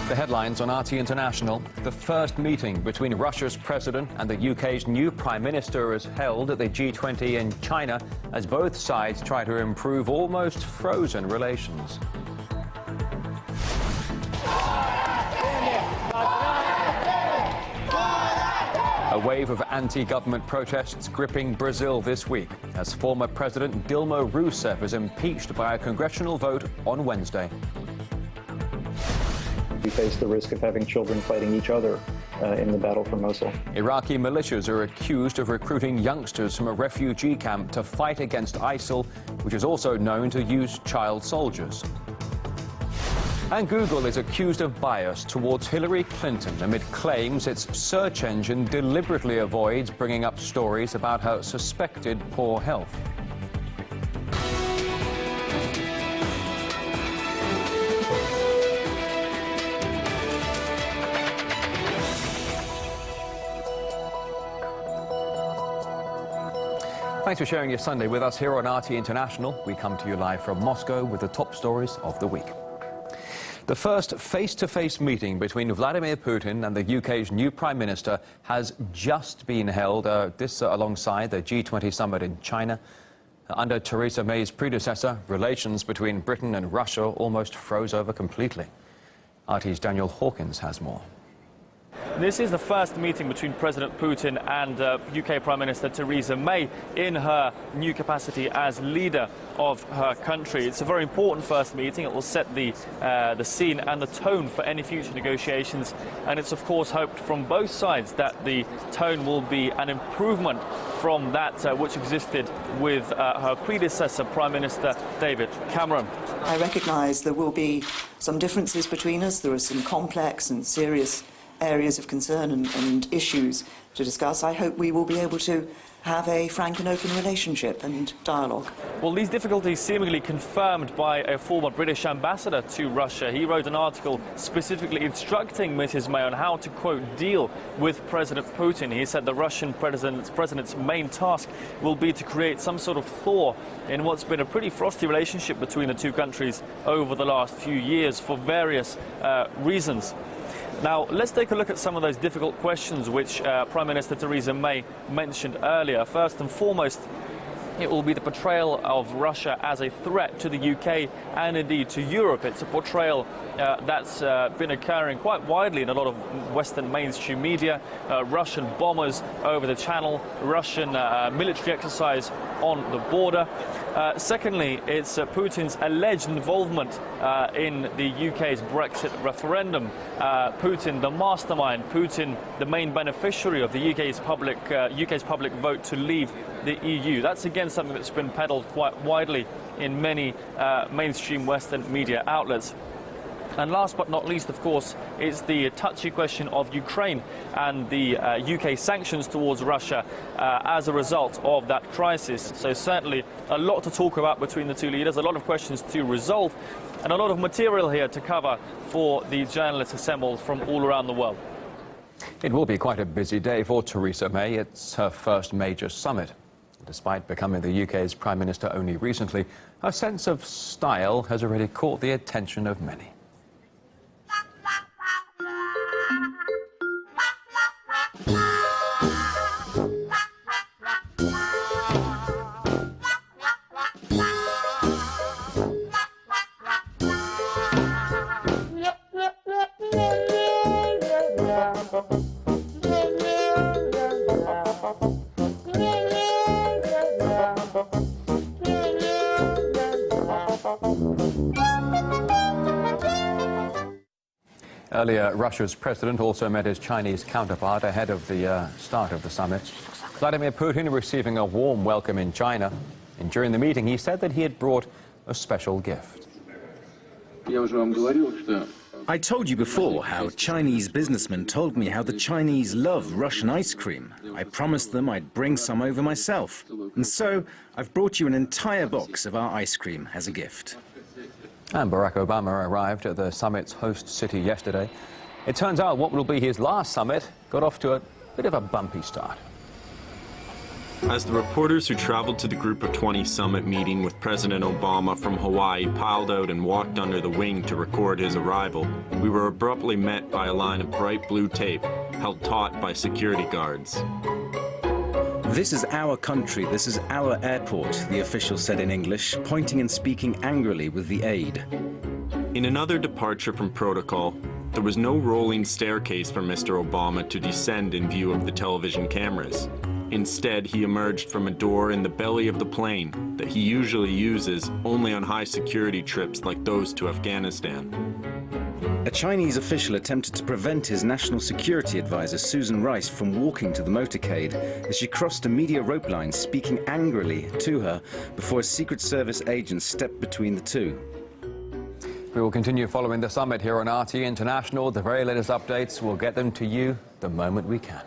The headlines on RT International. The first meeting between Russia's president and the UK's new Prime Minister is held at the G20 in China as both sides try to improve almost frozen relations. A wave of anti-government protests gripping Brazil this week as former President Dilma Rousseff is impeached by a congressional vote on Wednesday. We face the risk of having children fighting each other in the battle for Mosul. Iraqi militias are accused of recruiting youngsters from a refugee camp to fight against ISIL, which is also known to use child soldiers. And Google is accused of bias towards Hillary Clinton amid claims its search engine deliberately avoids bringing up stories about her suspected poor health. Thanks for sharing your Sunday with us here on RT International. We come to you live from Moscow with the top stories of the week. The first face-to-face meeting between Vladimir Putin and the UK's new Prime Minister has just been held, this alongside the G20 summit in China. Under Theresa May's predecessor, relations between Britain and Russia almost froze over completely. RT's Daniel Hawkins has more. This is the first meeting between President Putin and UK Prime Minister Theresa May in her new capacity as leader of her country. It's a very important first meeting. It will set the scene and the tone for any future negotiations, and it's of course hoped from both sides that the tone will be an improvement from that which existed with her predecessor, Prime Minister David Cameron. I recognise there will be some differences between us. There are some complex and serious areas of concern and issues to discuss. I hope we will be able to have a frank and open relationship and dialogue. Well, these difficulties seemingly confirmed by a former British ambassador to Russia. He wrote an article specifically instructing Mrs. May on how to, quote, deal with President Putin. He said the Russian president's main task will be to create some sort of thaw in what's been a pretty frosty relationship between the two countries over the last few years for various reasons. Now, let's take a look at some of those difficult questions which Prime Minister Theresa May mentioned earlier. First and foremost, it will be the portrayal of Russia as a threat to the UK and indeed to Europe. It's a portrayal that's been occurring quite widely in a lot of Western mainstream media. Russian bombers over the channel, Russian military exercise on the border. Secondly, it's Putin's alleged involvement in the UK's Brexit referendum. Putin, the mastermind, Putin, the main beneficiary of the UK's public vote to leave the EU. That's again something that's been peddled quite widely in many mainstream Western media outlets. And last but not least, of course, is the touchy question of Ukraine and the UK sanctions towards Russia as a result of that crisis. So certainly a lot to talk about between the two leaders, a lot of questions to resolve, and a lot of material here to cover for the journalists assembled from all around the world. It will be quite a busy day for Theresa May. It's her first major summit. Despite becoming the UK's Prime Minister only recently, her sense of style has already caught the attention of many. Earlier, Russia's president also met his Chinese counterpart ahead of the start of the summit. Vladimir Putin receiving a warm welcome in China. And during the meeting, he said that he had brought a special gift. I told you before how Chinese businessmen told me how the Chinese love Russian ice cream. I promised them I'd bring some over myself. And so I've brought you an entire box of our ice cream as a gift. And Barack Obama arrived at the summit's host city yesterday. It turns out what will be his last summit got off to a bit of a bumpy start. As the reporters who traveled to the Group of 20 summit meeting with President Obama from Hawaii piled out and walked under the wing to record his arrival, we were abruptly met by a line of bright blue tape held taut by security guards. This is our country, this is our airport, the official said in English, pointing and speaking angrily with the aide. In another departure from protocol, there was no rolling staircase for Mr. Obama to descend in view of the television cameras. Instead, he emerged from a door in the belly of the plane that he usually uses only on high-security trips like those to Afghanistan. A Chinese official attempted to prevent his national security advisor, Susan Rice, from walking to the motorcade as she crossed a media rope line, speaking angrily to her before a Secret Service agent stepped between the two. We will continue following the summit here on RT International. The very latest updates, we'll get them to you the moment we can.